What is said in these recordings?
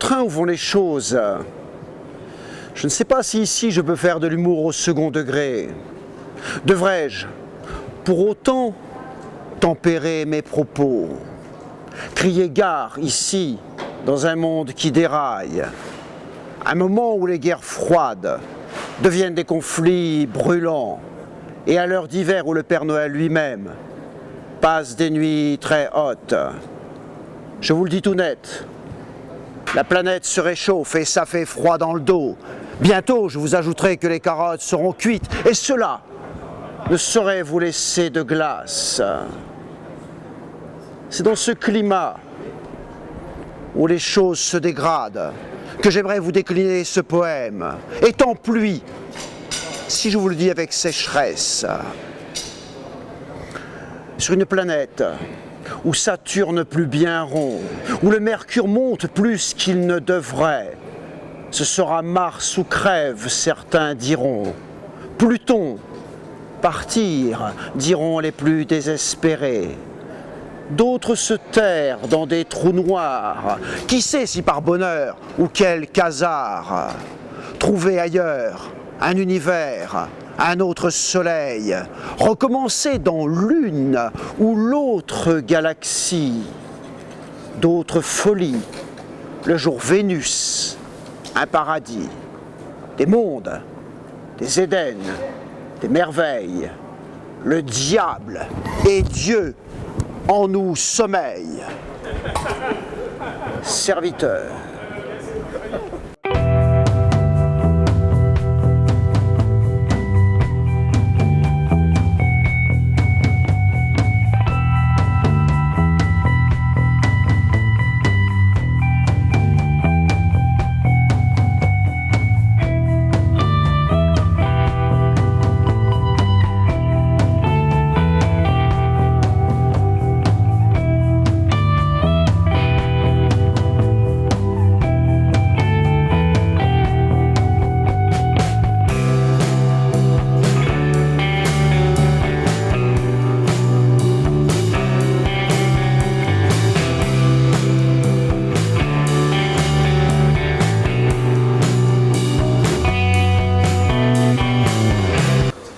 train où vont les choses. Je ne sais pas si ici je peux faire de l'humour au second degré. Devrais-je, pour autant, tempérer mes propos, crier gare ici, dans un monde qui déraille, un moment où les guerres froides deviennent des conflits brûlants, et à l'heure d'hiver où le Père Noël lui-même passe des nuits très hautes. Je vous le dis tout net, la planète se réchauffe et ça fait froid dans le dos. Bientôt, je vous ajouterai que les carottes seront cuites, et cela ne saurait vous laisser de glace. C'est dans ce climat où les choses se dégradent que j'aimerais vous décliner ce poème. Étant pluie, si je vous le dis avec sécheresse, sur une planète où Saturne plus bien rond, où le Mercure monte plus qu'il ne devrait, ce sera Mars ou crève, certains diront. Pluton, partir, diront les plus désespérés. D'autres se terrent dans des trous noirs. Qui sait si par bonheur ou quel hasard trouver ailleurs un univers, un autre soleil, recommencer dans l'une ou l'autre galaxie. D'autres folies, le jour Vénus, un paradis, des mondes, des Édens, des merveilles, le diable et Dieu en nous sommeil. Serviteur.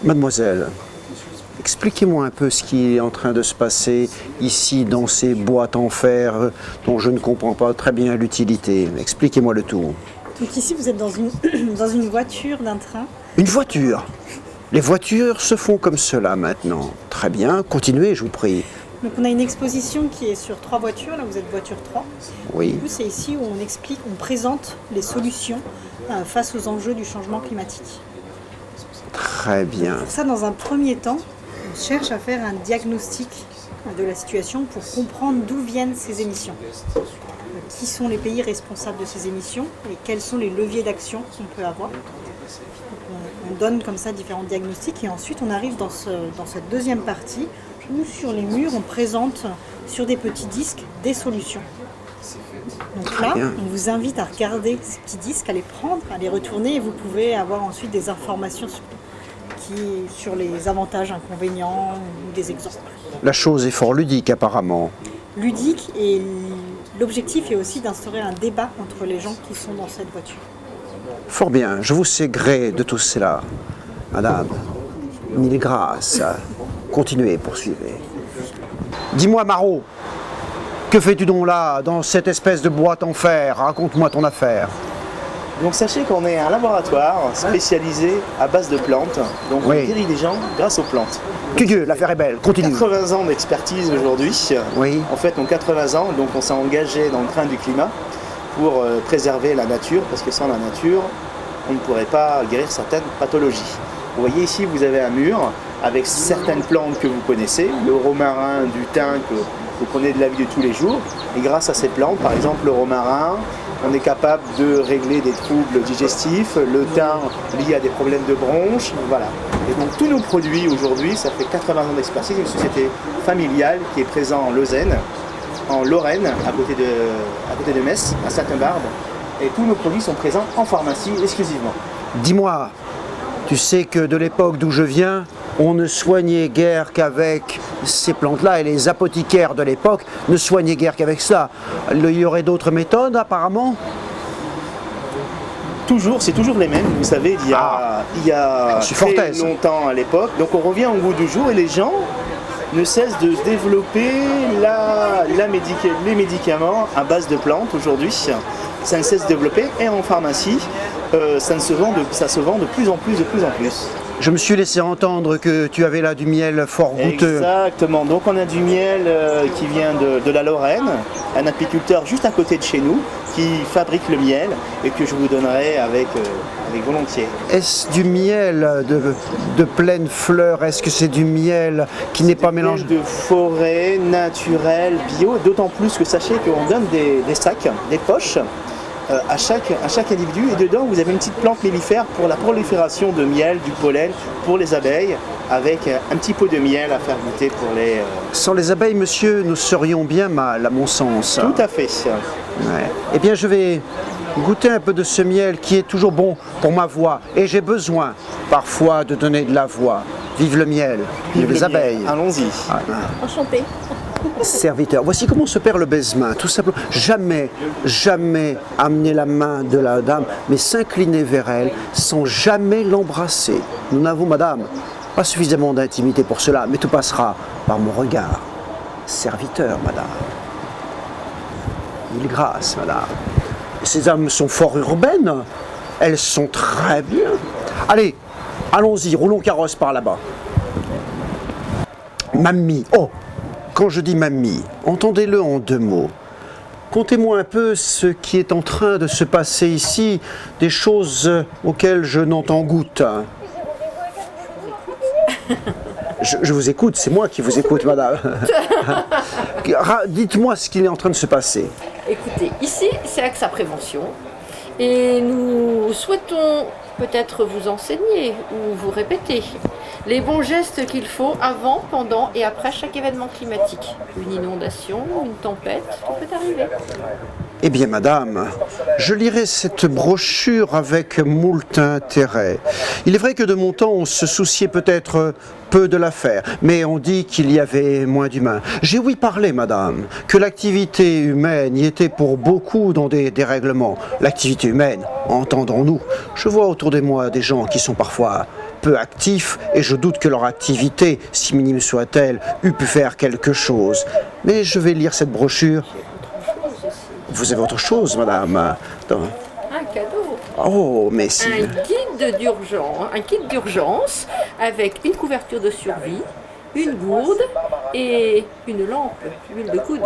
Mademoiselle, expliquez-moi un peu ce qui est en train de se passer ici dans ces boîtes en fer dont je ne comprends pas très bien l'utilité. Expliquez-moi le tout. Donc ici vous êtes dans une voiture d'un train. Une voiture? Les voitures se font comme cela maintenant. Très bien, continuez, je vous prie. Donc on a une exposition qui est sur 3 voitures, là vous êtes voiture 3. Oui. Du coup c'est ici où on explique, on présente les solutions face aux enjeux du changement climatique. Très bien. Pour ça, dans un premier temps, on cherche à faire un diagnostic de la situation pour comprendre d'où viennent ces émissions. Qui sont les pays responsables de ces émissions et quels sont les leviers d'action qu'on peut avoir. Donc on donne comme ça différents diagnostics et ensuite on arrive dans cette deuxième partie où sur les murs on présente sur des petits disques des solutions. Donc là, on vous invite à regarder ces petits disques, à les prendre, à les retourner et vous pouvez avoir ensuite des informations sur les avantages, inconvénients ou des exemples. La chose est fort ludique apparemment. Ludique et l'objectif est aussi d'instaurer un débat entre les gens qui sont dans cette voiture. Fort bien, je vous sais gré de tout cela. Madame, mille grâces. Continuez, poursuivez. Dis-moi, Marot, que fais-tu donc là, dans cette espèce de boîte en fer? Raconte-moi ton affaire. Donc sachez qu'on est un laboratoire spécialisé à base de plantes. Donc on guérit les gens grâce aux plantes. Dieu, l'affaire est belle, continue. 80 ans d'expertise aujourd'hui. Oui. En fait, on 80 ans, donc on s'est engagé dans le train du climat pour préserver la nature, parce que sans la nature, on ne pourrait pas guérir certaines pathologies. Vous voyez ici, vous avez un mur avec certaines plantes que vous connaissez, le romarin, du thym que vous prenez de la vie de tous les jours. Et grâce à ces plantes, par exemple le romarin, on est capable de régler des troubles digestifs, le thym lié à des problèmes de bronches, voilà. Et donc tous nos produits aujourd'hui, ça fait 80 ans d'expertise, une société familiale qui est présente en Lausanne, en Lorraine, à côté de Metz, à Saint-Barbe. Et tous nos produits sont présents en pharmacie exclusivement. Dis-moi, tu sais que de l'époque d'où je viens, on ne soignait guère qu'avec ces plantes-là, et les apothicaires de l'époque ne soignaient guère qu'avec ça. Il y aurait d'autres méthodes apparemment? c'est toujours les mêmes, vous savez, il y a je suis très fortaise. longtemps à l'époque. Donc on revient au goût du jour et les gens ne cessent de développer les médicaments à base de plantes aujourd'hui. Ça ne cesse de développer et en pharmacie, ça se vend de plus en plus. Je me suis laissé entendre que tu avais là du miel fort goûteux. Exactement, donc on a du miel qui vient de la Lorraine, un apiculteur juste à côté de chez nous qui fabrique le miel et que je vous donnerai avec volontiers. Est-ce du miel de pleine fleur? Est-ce que c'est du miel qui n'est pas mélangé? De forêt, naturel, bio, d'autant plus que sachez qu'on donne des sacs, des poches à chaque individu et dedans vous avez une petite plante mellifère pour la prolifération de miel, du pollen pour les abeilles avec un petit pot de miel à faire goûter pour les... Sans les abeilles, monsieur, nous serions bien mal, à mon sens. Tout à fait. Ouais. Eh bien, je vais goûter un peu de ce miel qui est toujours bon pour ma voix. Et j'ai besoin, parfois, de donner de la voix. Vive le miel, vive les abeilles. Allons-y. Ah, Enchantée. serviteur. Voici comment se perd le baise-main, tout simplement. Jamais amener la main de la dame, mais s'incliner vers elle sans jamais l'embrasser. Nous n'avons, madame, pas suffisamment d'intimité pour cela, mais tout passera par mon regard. Serviteur, madame. Mille grâces, madame. Ces âmes sont fort urbaines. Elles sont très bien. Allez, allons-y, roulons carrosse par là-bas. Mamie, oh, quand je dis mamie, entendez-le en deux mots. Contez-moi un peu ce qui est en train de se passer ici, des choses auxquelles je n'entends goutte. Je vous écoute, c'est moi qui vous écoute, madame. Dites-moi ce qu'il est en train de se passer. Écoutez, ici, c'est AXA Prévention et nous souhaitons peut-être vous enseigner ou vous répéter les bons gestes qu'il faut avant, pendant et après chaque événement climatique. Une inondation, une tempête, tout peut arriver. Eh bien, madame, je lirai cette brochure avec moult intérêt. Il est vrai que de mon temps, on se souciait peut-être peu de l'affaire, mais on dit qu'il y avait moins d'humains. J'ai ouï parler, madame, que l'activité humaine y était pour beaucoup dans des dérèglements. L'activité humaine, entendons-nous. Je vois autour de moi des gens qui sont parfois peu actifs et je doute que leur activité, si minime soit-elle, eût pu faire quelque chose. Mais je vais lire cette brochure. Vous avez autre chose, madame? Un cadeau. Oh, mais si... Un kit d'urgence avec une couverture de survie, une gourde et une lampe, huile de coude,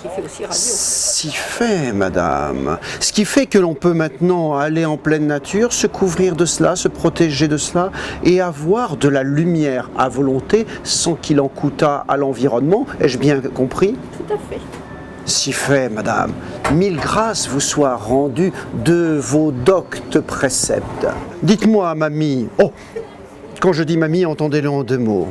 qui fait aussi radio. Si fait, madame. Ce qui fait que l'on peut maintenant aller en pleine nature, se couvrir de cela, se protéger de cela et avoir de la lumière à volonté sans qu'il en coûtât à l'environnement. Ai-je bien compris? Tout à fait. Si fait, madame. Mille grâces vous soient rendues de vos doctes préceptes. Dites-moi, mamie. Oh, quand je dis mamie, entendez-le en deux mots.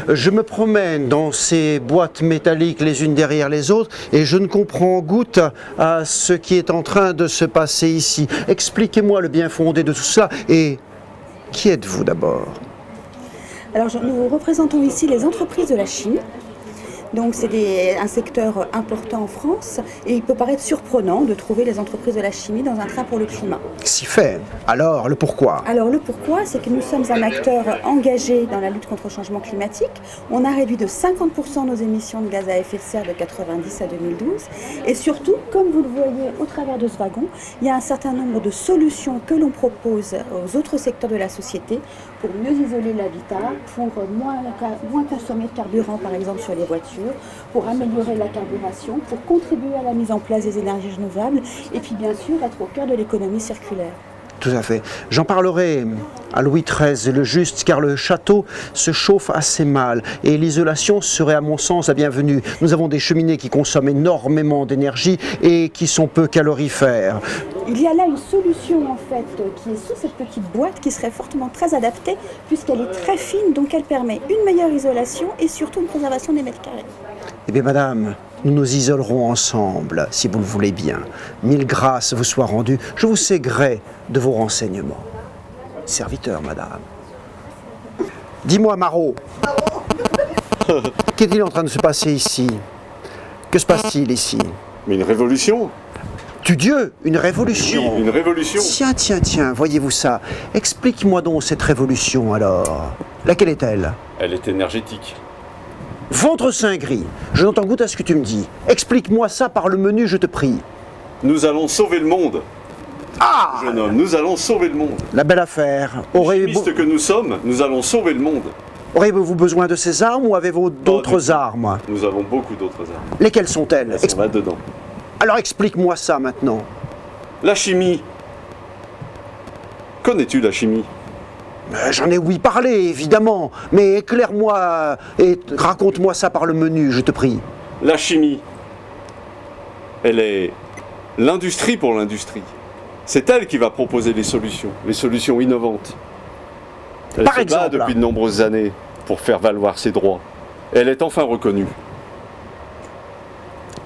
Je me promène dans ces boîtes métalliques les unes derrière les autres et je ne comprends goutte à ce qui est en train de se passer ici. Expliquez-moi le bien fondé de tout cela et qui êtes-vous d'abord? Alors, nous représentons ici les entreprises de la Chine. Donc c'est un secteur important en France et il peut paraître surprenant de trouver les entreprises de la chimie dans un train pour le climat. Si fait. Alors, le pourquoi? Alors le pourquoi, c'est que nous sommes un acteur engagé dans la lutte contre le changement climatique. On a réduit de 50% nos émissions de gaz à effet de serre de 1990 à 2012. Et surtout, comme vous le voyez au travers de ce wagon, il y a un certain nombre de solutions que l'on propose aux autres secteurs de la société pour mieux isoler l'habitat, pour moins consommer de carburant par exemple sur les voitures, pour améliorer la carburation, pour contribuer à la mise en place des énergies renouvelables et puis bien sûr être au cœur de l'économie circulaire. Tout à fait. J'en parlerai à Louis XIII le Juste, car le château se chauffe assez mal et l'isolation serait à mon sens la bienvenue. Nous avons des cheminées qui consomment énormément d'énergie et qui sont peu calorifères. Il y a là une solution en fait qui est sous cette petite boîte qui serait fortement très adaptée puisqu'elle est très fine, donc elle permet une meilleure isolation et surtout une préservation des mètres carrés. Eh bien madame, nous nous isolerons ensemble, si vous le voulez bien. Mille grâces vous soient rendues. Je vous sais gré de vos renseignements. Serviteur, madame. Dis-moi, Marot. Qu'est-il en train de se passer ici? Que se passe-t-il ici? Mais une révolution? Dieu, une révolution. Oui, une révolution. Tiens, voyez-vous ça? Explique-moi donc cette révolution alors. Laquelle est-elle? Elle est énergétique. Ventre saint gris, je n'entends goutte à ce que tu me dis. Explique-moi ça par le menu, je te prie. Nous allons sauver le monde. Ah! Jeune homme, nous allons sauver le monde. La belle affaire. Chimistes que nous sommes, nous allons sauver le monde. Auriez-vous besoin de ces armes ou avez-vous d'autres armes? Nous avons beaucoup d'autres armes. Lesquelles sont-elles? Elles sont là-dedans. Alors explique-moi ça maintenant. La chimie. Connais-tu la chimie? J'en ai ouï parler, évidemment, mais éclaire-moi et raconte-moi ça par le menu, je te prie. La chimie, elle est l'industrie pour l'industrie. C'est elle qui va proposer les solutions innovantes. Elle Par se exemple, bat depuis de nombreuses années pour faire valoir ses droits. Elle est enfin reconnue.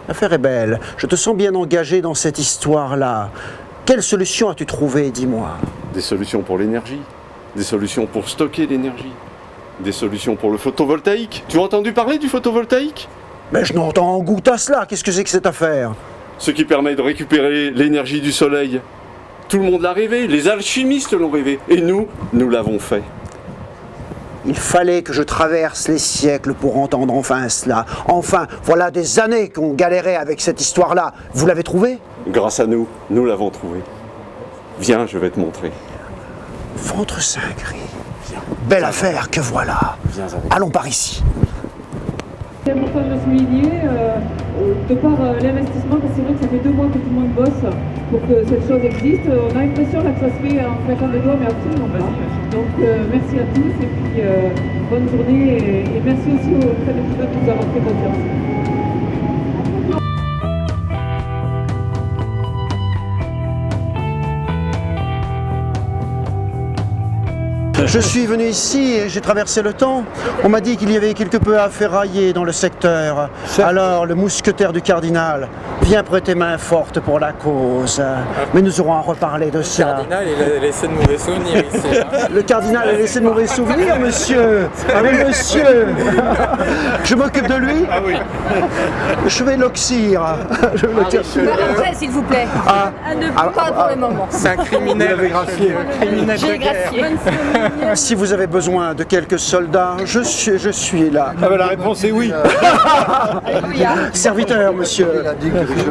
L'affaire est belle, je te sens bien engagé dans cette histoire-là. Quelle solution as-tu trouvé, dis-moi? Des solutions pour l'énergie, des solutions pour stocker l'énergie, des solutions pour le photovoltaïque. Tu as entendu parler du photovoltaïque? Mais je n'entends goutte à cela, qu'est-ce que c'est que cette affaire? Ce qui permet de récupérer l'énergie du soleil. Tout le monde l'a rêvé, les alchimistes l'ont rêvé, et nous l'avons fait. Il fallait que je traverse les siècles pour entendre enfin cela. Enfin, voilà des années qu'on galérait avec cette histoire-là. Vous l'avez trouvé? Grâce à nous l'avons trouvé. Viens, je vais te montrer. Ventre saint gris. Belle affaire que voilà. Viens avec. Allons par ici. C'est important de le souligner, de par l'investissement, parce que c'est vrai que ça fait 2 mois que tout le monde bosse pour que cette chose existe. On a l'impression là que ça se fait en claquant des doigts, mais absolument pas. Donc merci à tous et puis bonne journée et merci aussi aux très de nous avoir fait confiance. Je suis venu ici et j'ai traversé le temps. On m'a dit qu'il y avait quelque peu à ferrailler dans le secteur. Alors, le mousquetaire du cardinal vient prêter main forte pour la cause. Mais nous aurons à reparler de ça. Le cardinal, il a laissé de mauvais souvenirs ici. Hein. Le cardinal a laissé de mauvais souvenirs, monsieur. Ah oui, monsieur. Je m'occupe de lui. Ah oui. Je vais l'oxyre. Je vais l'oxyre. Après, s'il vous plaît. Pas pour le moment. C'est un criminel. Criminel J'ai de guerre. gracié. Si vous avez besoin de quelques soldats, je suis là. Ah bah la réponse est oui. Serviteur, monsieur.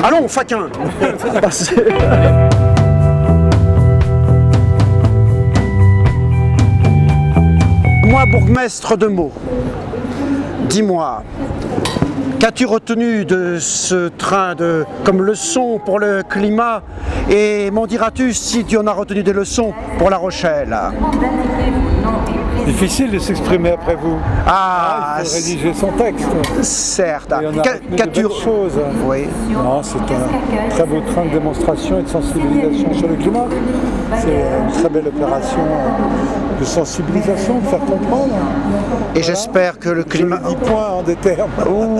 Allons, faquin. Passez. Moi, bourgmestre de Meaux, dis-moi, qu'as-tu retenu de ce train comme leçon pour le climat et m'en diras-tu si tu en as retenu des leçons pour La Rochelle? Difficile de s'exprimer après vous. Ah, Il faut rédiger son texte. certes. Et on a retenu de belles choses. Oui. Non, c'est un très beau train de démonstration et de sensibilisation sur le climat. C'est une très belle opération de sensibilisation, de faire comprendre. Et j'espère que le climat... 10 points en des termes.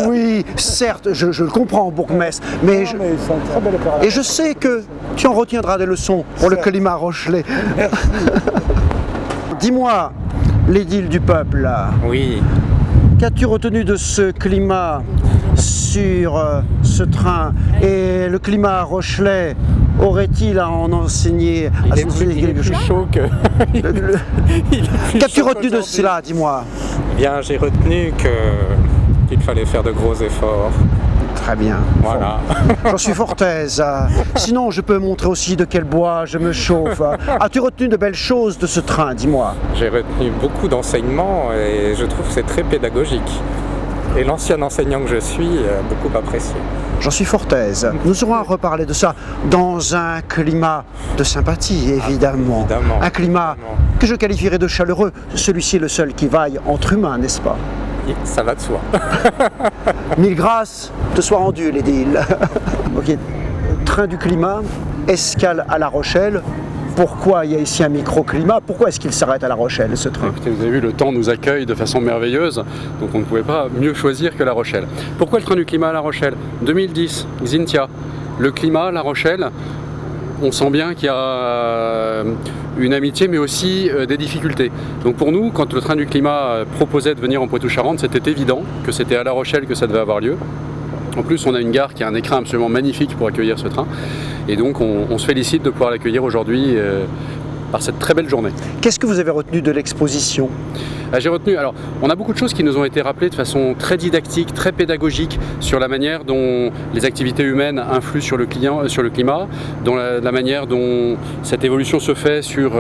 Oui, certes, je le comprends, bourgmestre, mais Mais c'est une très belle opération. et je sais que tu en retiendras des leçons pour le climat rochelais. Dis-moi, l'édile du peuple, là, Oui. qu'as-tu retenu de ce climat sur ce train? Et le climat rochelais aurait-il à en enseigner, à Il est s'enseigner plus quelque chose? chaud que. Qu'as-tu retenu de cela, dis-moi? Bien, j'ai retenu qu'il fallait faire de gros efforts. Très bien. Voilà. J'en suis fort aise. Sinon, je peux montrer aussi de quel bois je me chauffe. As-tu retenu de belles choses de ce train, dis-moi? J'ai retenu beaucoup d'enseignements et je trouve que c'est très pédagogique. Et l'ancien enseignant que je suis a beaucoup apprécié. J'en suis fort aise. Nous aurons à reparler de ça dans un climat de sympathie, évidemment. évidemment. Un climat que je qualifierais de chaleureux. Celui-ci est le seul qui vaille entre humains, n'est-ce pas? Ça va de soi. Mille grâces te soient rendues, l'édile. Ok. Train du climat, escale à La Rochelle. Pourquoi il y a ici un microclimat? Pourquoi est-ce qu'il s'arrête à La Rochelle, ce train? Écoutez, vous avez vu, le temps nous accueille de façon merveilleuse, donc on ne pouvait pas mieux choisir que La Rochelle. Pourquoi le train du climat à La Rochelle? 2010, Xintia. Le climat, La Rochelle, on sent bien qu'il y a une amitié, mais aussi des difficultés. Donc pour nous, quand le train du climat proposait de venir en Poitou-Charentes, c'était évident que c'était à La Rochelle que ça devait avoir lieu. En plus, on a une gare qui a un écrin absolument magnifique pour accueillir ce train. Et donc on se félicite de pouvoir l'accueillir aujourd'hui par cette très belle journée. Qu'est-ce que vous avez retenu de l'exposition ? J'ai retenu, alors on a beaucoup de choses qui nous ont été rappelées de façon très didactique, très pédagogique sur la manière dont les activités humaines influent sur le climat, dans la manière dont cette évolution se fait sur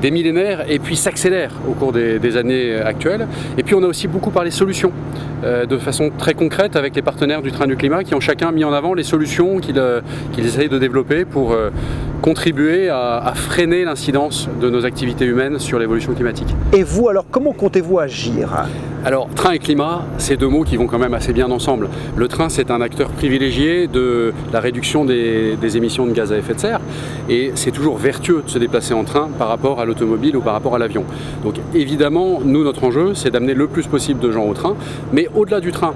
des millénaires et puis s'accélère au cours des années actuelles. Et puis on a aussi beaucoup parlé solutions, de façon très concrète avec les partenaires du Train du Climat qui ont chacun mis en avant les solutions qu'ils essayent de développer pour contribuer à freiner l'incidence de nos activités humaines sur l'évolution climatique. Et vous alors, comment comptez-vous agir ? Alors, train et climat, c'est deux mots qui vont quand même assez bien ensemble. Le train, c'est un acteur privilégié de la réduction des émissions de gaz à effet de serre et c'est toujours vertueux de se déplacer en train par rapport à l'automobile ou par rapport à l'avion. Donc évidemment, nous, notre enjeu, c'est d'amener le plus possible de gens au train, mais au-delà du train,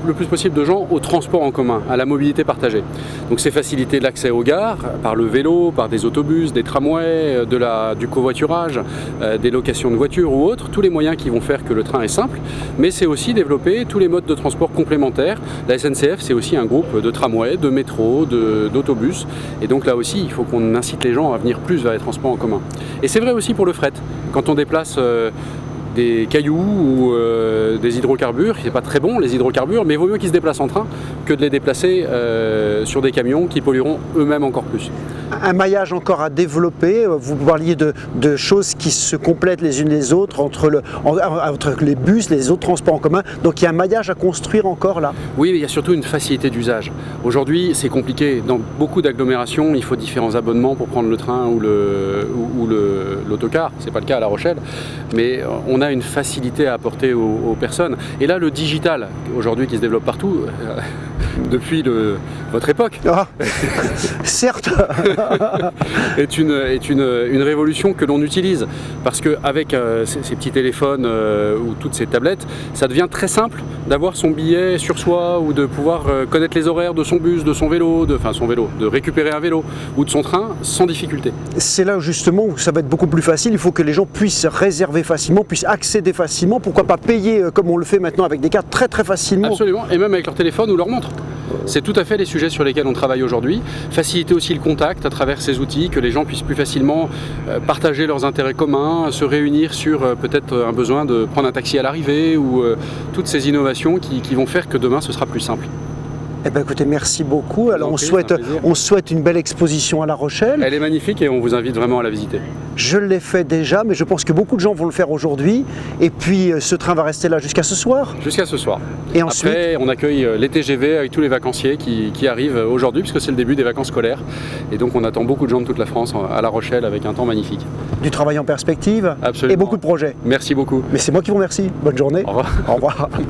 le plus possible de gens au transport en commun, à la mobilité partagée. Donc c'est faciliter l'accès aux gares par le vélo, par des autobus, des tramways, du covoiturage, des locations de voitures ou autres, tous les moyens qui vont faire que le train est simple, mais c'est aussi développer tous les modes de transport complémentaires. La SNCF, c'est aussi un groupe de tramways, de métro, d'autobus, et donc là aussi, il faut qu'on incite les gens à venir plus vers les transports en commun. Et c'est vrai aussi pour le fret. Quand on déplace des cailloux ou des hydrocarbures, c'est pas très bon les hydrocarbures, mais il vaut mieux qu'ils se déplacent en train que de les déplacer sur des camions qui pollueront eux-mêmes encore plus. Un maillage encore à développer, vous parliez de choses qui se complètent les unes les autres entre les bus, les autres transports en commun, donc il y a un maillage à construire encore là. Oui, mais il y a surtout une facilité d'usage. Aujourd'hui, c'est compliqué. Dans beaucoup d'agglomérations, il faut différents abonnements pour prendre le train ou l'autocar. C'est pas le cas à La Rochelle, mais on a une facilité à apporter aux personnes. Et là, le digital, aujourd'hui, qui se développe partout, depuis votre époque, certes, est une révolution que l'on utilise. Parce qu'avec ces petits téléphones ou toutes ces tablettes, ça devient très simple d'avoir son billet sur soi ou de pouvoir connaître les horaires de son bus, de son vélo, de récupérer un vélo ou de son train sans difficulté. C'est là justement où ça va être beaucoup plus facile. Il faut que les gens puissent réserver facilement, puissent accéder facilement. Pourquoi pas payer comme on le fait maintenant avec des cartes très très facilement. Absolument, et même avec leur téléphone ou leur montre. C'est tout à fait les sujets sur lesquels on travaille aujourd'hui. Faciliter aussi le contact à travers ces outils, que les gens puissent plus facilement partager leurs intérêts communs, se réunir sur peut-être un besoin de prendre un taxi à l'arrivée ou toutes ces innovations qui vont faire que demain ce sera plus simple. Eh bien écoutez, merci beaucoup. Alors on souhaite une belle exposition à La Rochelle. Elle est magnifique et on vous invite vraiment à la visiter. Je l'ai fait déjà, mais je pense que beaucoup de gens vont le faire aujourd'hui. Et puis ce train va rester là jusqu'à ce soir. Jusqu'à ce soir. Et ensuite, après, on accueille les TGV avec tous les vacanciers qui arrivent aujourd'hui, puisque c'est le début des vacances scolaires. Et donc on attend beaucoup de gens de toute la France à La Rochelle avec un temps magnifique. Du travail en perspective. Absolument. Et beaucoup de projets. Merci beaucoup. Mais c'est moi qui vous remercie. Bonne journée. Au revoir. Au revoir.